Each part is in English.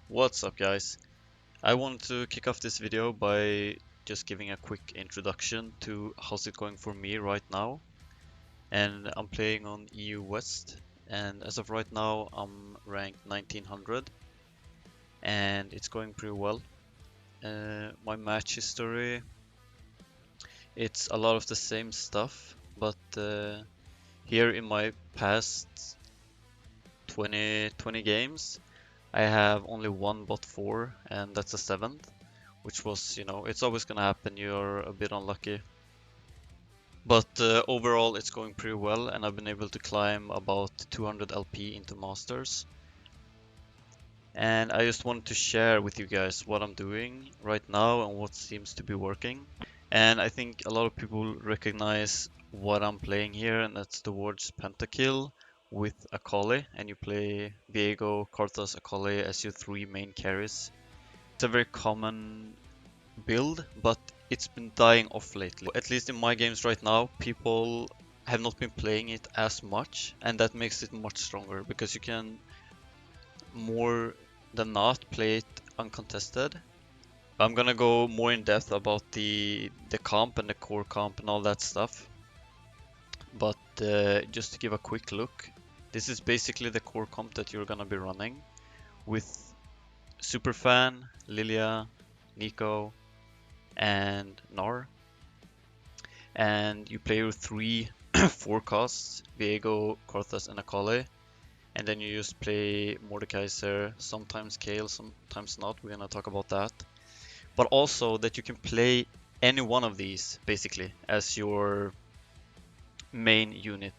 What's up, guys? I wanted to kick off this video by just giving a quick introduction to how's it going for me right now. And I'm playing on EU West, and as of right now I'm ranked 1900 and it's going pretty well. My match history, it's a lot of the same stuff, but here in my past 20 games I have only one bot 4, and that's a 7th, which was, it's always gonna happen, you're a bit unlucky. But overall it's going pretty well, and I've been able to climb about 200 LP into Masters. And I just wanted to share with you guys what I'm doing right now and what seems to be working. And I think a lot of people recognize what I'm playing here, and that's towards Pentakill with Akali, and you play Viego, Karthus, Akali as your 3 main carries. It's a very common build, but it's been dying off lately. At least in my games right now, people have not been playing it as much, and that makes it much stronger because you can more than not play it uncontested. I'm gonna go more in depth about the comp and the core comp and all that stuff. But just to give a quick look, this is basically the core comp that you're gonna be running with Superfan, Lilia, Nico, and Gnar. And you play your 3 forecasts, Viego, Karthus, and Akali. And then you just play Mordekaiser, sometimes Kayle, sometimes not. We're gonna talk about that. But also that you can play any one of these, basically, as your main unit.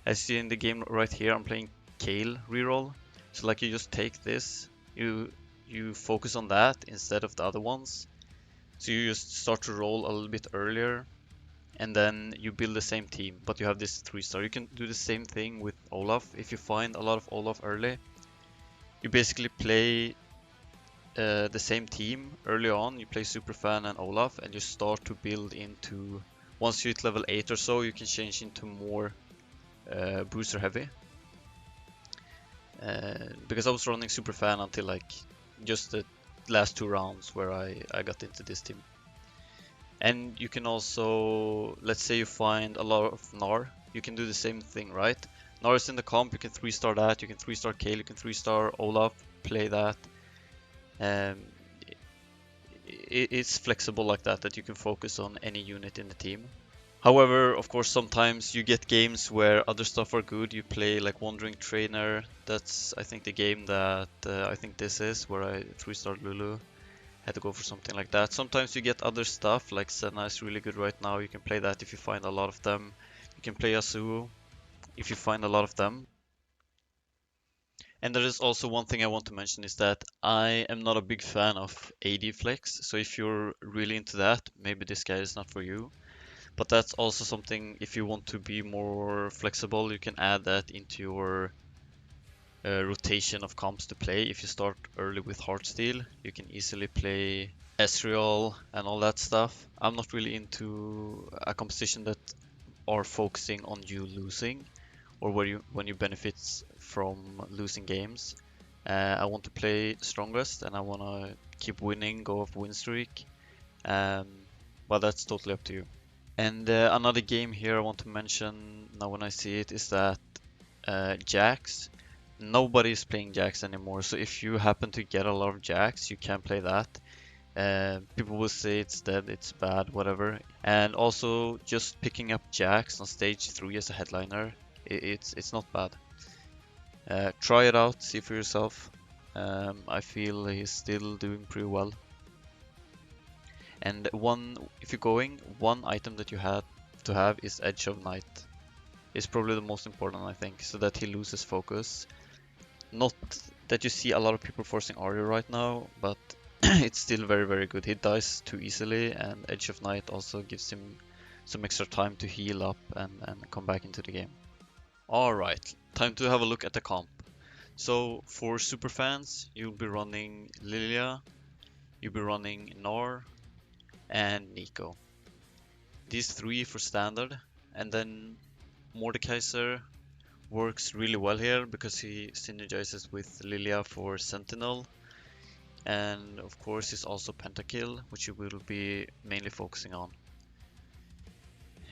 As you see in the game right here, I'm playing Kayle reroll. So like you just take this, you focus on that instead of the other ones. So you just start to roll a little bit earlier, and then you build the same team, but you have this 3-star. You can do the same thing with Olaf. If you find a lot of Olaf early, you basically play the same team early on. You play Superfan and Olaf, and you start to build into, once you hit level 8 or so, you can change into more booster heavy. Because I was running Superfan until like just the last 2 rounds where I got into this team. And you can also, let's say you find a lot of Gnar, you can do the same thing, right? Gnar is in the comp, you can 3-star that, you can 3-star Kayle, you can 3-star Olaf, play that. It's flexible like that you can focus on any unit in the team. However, of course, sometimes you get games where other stuff are good. You play like Wandering Trainer. That's, I think, the game that I think this is, where I 3-starred Lulu. Had to go for something like that. Sometimes you get other stuff, like Senna is really good right now. You can play that if you find a lot of them. You can play Yasuo if you find a lot of them. And there is also one thing I want to mention is that I am not a big fan of AD flex. So if you're really into that, maybe this guy is not for you. But that's also something, if you want to be more flexible, you can add that into your rotation of comps to play. If you start early with Heartsteel, you can easily play Ezreal and all that stuff. I'm not really into a composition that are focusing on you losing, or when you benefit from losing games. I want to play strongest, and I want to keep winning, go off win streak. But that's totally up to you. And another game here I want to mention now when I see it is that Jax. Nobody is playing Jax anymore, so if you happen to get a lot of Jax, you can play that. People will say it's dead, it's bad, whatever. And also, just picking up Jax on stage 3 as a headliner, it's not bad. Try it out, see for yourself. I feel he's still doing pretty well. And if you're going, one item that you have to have is Edge of Night. It's probably the most important, I think, so that he loses focus. Not that you see a lot of people forcing Arya right now, but it's still very, very good. He dies too easily, and Edge of Night also gives him some extra time to heal up and come back into the game. Alright, time to have a look at the comp. So for super fans, you'll be running Lilia, you'll be running Gnar, and Nico. These 3 for standard, and then Mordekaiser works really well here because he synergizes with Lilia for Sentinel. and of course is also Pentakill, which you will be mainly focusing on.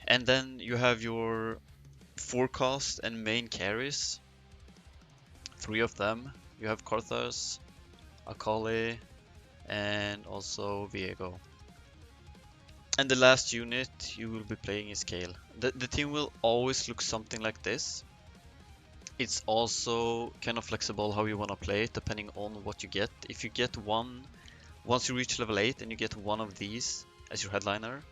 And then you have your forecast and main carries, 3 of them. You have Karthus, Akali, and also Viego. And the last unit you will be playing is Kale. The team will always look something like this. It's also kind of flexible how you want to play it, depending on what you get. If you get one, once you reach level 8 and you get one of these as your headliner,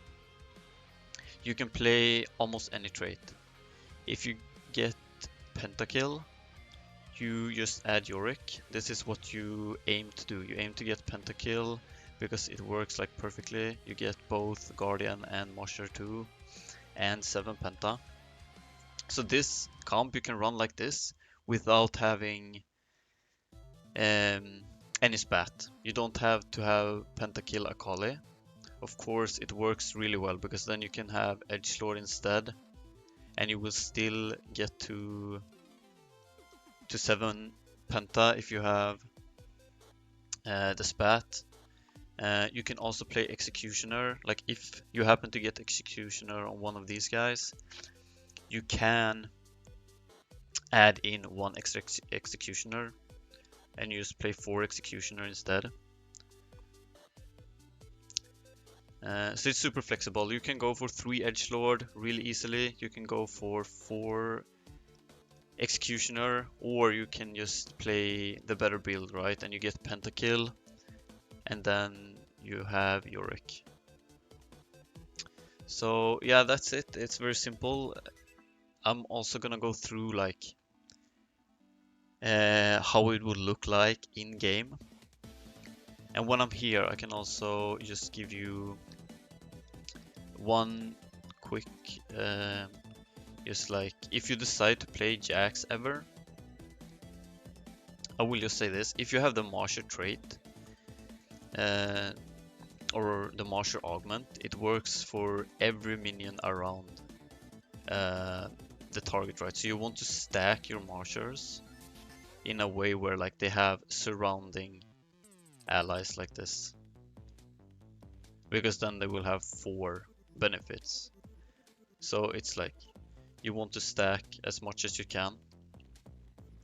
you can play almost any trait. If you get Pentakill, you just add Yorick. This is what you aim to do. You aim to get Pentakill because it works like perfectly. You get both Guardian and Master 2 and 7 Penta. So this comp you can run like this without having any spat. You don't have to have Pentakill Akali. Of course it works really well because then you can have Edgelord instead and you will still get to 7 Penta if you have the spat. You can also play Executioner, like if you happen to get Executioner on one of these guys, you can add in one extra Executioner and you just play 4 Executioner instead. So it's super flexible. You can go for 3 Edgelord really easily. You can go for 4 Executioner, or you can just play the better build, right? And you get Pentakill, and then you have Yorick. So yeah, that's it. It's very simple. I'm also gonna go through like how it would look like in game. And when I'm here, I can also just give you one quick, just like if you decide to play Jax ever, I will just say this: if you have the Marsher trait or the Marsher augment, it works for every minion around the target, right? So you want to stack your Marshers in a way where like they have surrounding allies like this, because then they will have 4 benefits. So it's like you want to stack as much as you can.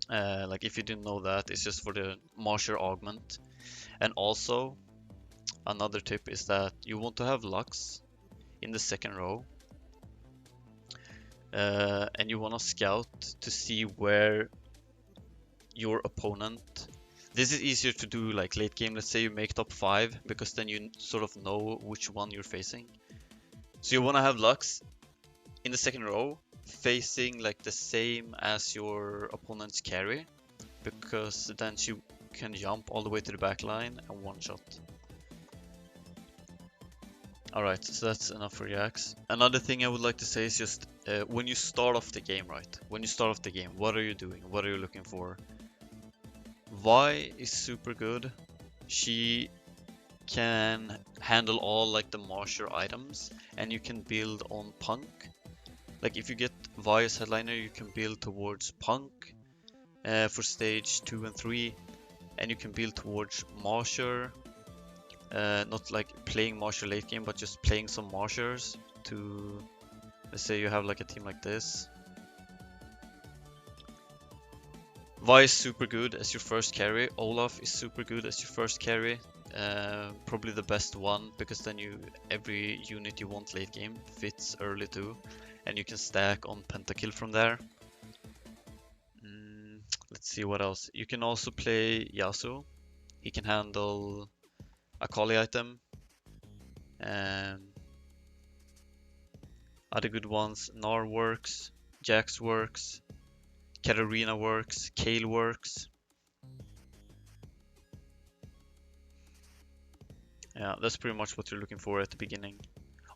Like if you didn't know that, it's just for the Marsher augment. And also another tip is that you want to have Lux in the second row, and you want to scout to see where your opponent. This is easier to do like late game. Let's say you make top 5, because then you sort of know which one you're facing. So you want to have Lux in the second row facing like the same as your opponent's carry, because then she can jump all the way to the back line and one shot. Alright, so that's enough for Jax. Another thing I would like to say is just when you start off the game, right? When you start off the game, what are you doing? What are you looking for? Vi is super good. She can handle all like the Marsher items, and you can build on Punk. Like if you get Vi as headliner, you can build towards Punk for stage 2 and 3, and you can build towards Marsher. Not like playing Marsher late game, but just playing some Marshers to, let's say you have like a team like this. Vi is super good as your first carry. Olaf is super good as your first carry. Probably the best one, because then every unit you want late game fits early too, and you can stack on Pentakill from there. Let's see what else. You can also play Yasuo. He can handle Akali item. Other good ones: Gnar works, Jax works, Katarina works, Kale works. Yeah, that's pretty much what you're looking for at the beginning.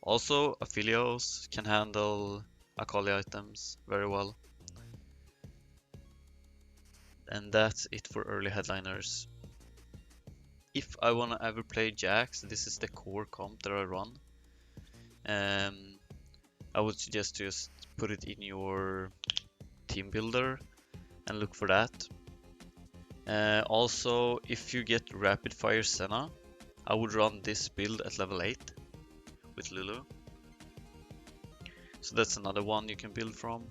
Also, Aphelios can handle Akali items very well. And that's it for early headliners. If I want to ever play Jax, this is the core comp that I run. I would suggest to just put it in your team builder and look for that. Also, if you get rapid fire Senna, I would run this build at level 8 with Lulu. So that's another one you can build from.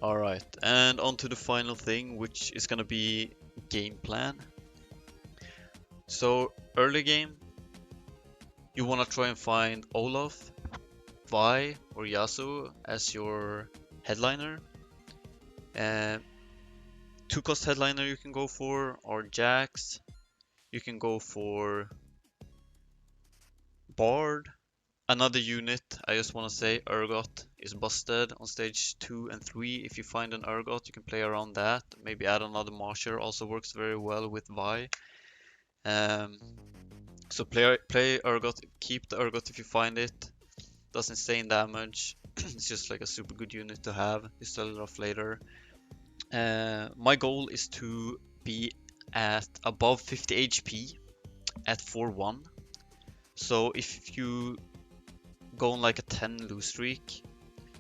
Alright, and on to the final thing, which is gonna be game plan. So early game, you wanna try and find Olaf, Vi, or Yasuo as your headliner. 2-cost headliner you can go for, or Jax. You can go for Bard. Another unit, I just want to say, Urgot is busted on stage 2 and 3. If you find an Urgot, you can play around that. Maybe add another Marsher, also works very well with Vi. So play Urgot, keep the Urgot if you find it. Does insane damage. It's just like a super good unit to have. You sell it off later. My goal is to be at above 50 HP at 4-1. So if you go on like a 10 lose streak,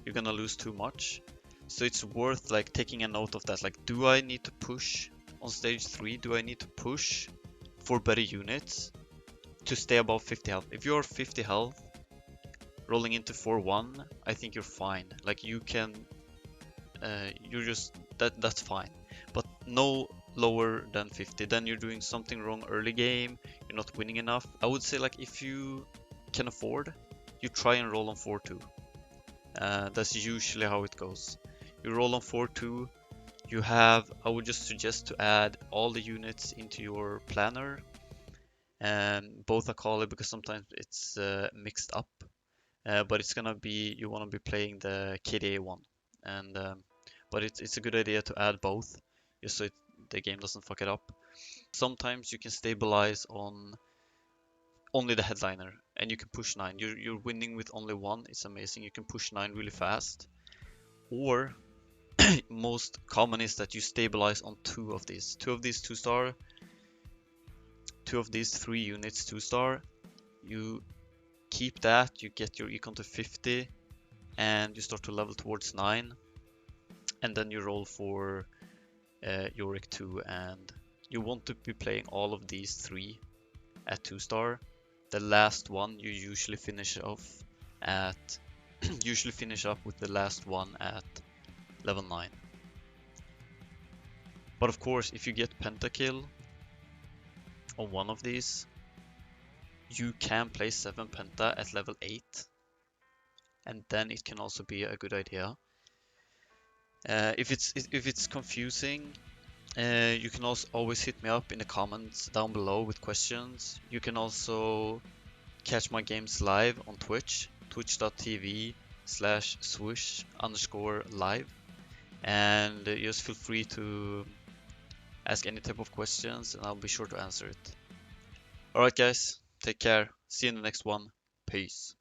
you're gonna lose too much. So it's worth like taking a note of that. Like, do I need to push on stage 3? Do I need to push for better units to stay above 50 health? If you're 50 health, rolling into 4-1, I think you're fine. Like you can, you're just, that's fine. But no lower than 50, then you're doing something wrong early game, you're not winning enough. I would say like if you can afford, you try and roll on 4-2. That's usually how it goes. You roll on 4-2, you have, I would just suggest to add all the units into your planner, and both Akali, because sometimes it's mixed up, but it's gonna be, you want to be playing the KDA one, and but it's a good idea to add both, just so the game doesn't fuck it up. Sometimes you can stabilize on only the headliner and you can push 9. You're winning with only one, it's amazing. You can push 9 really fast. Or most common is that you stabilize on 2 of these. 2 of these 2-star, 2 of these 3 units 2-star. You keep that, you get your econ to 50, and you start to level towards 9. And then you roll for Yorick 2, and you want to be playing all of these 3 at 2-star. The last one you usually finish off at usually finish up with the last one at level 9. But of course, if you get Pentakill on one of these, you can play 7 Penta at level 8, and then it can also be a good idea. If it's confusing, you can also always hit me up in the comments down below with questions. You can also catch my games live on Twitch, twitch.tv/swish_live, and just feel free to ask any type of questions and I'll be sure to answer it. Alright guys, take care, see you in the next one, peace.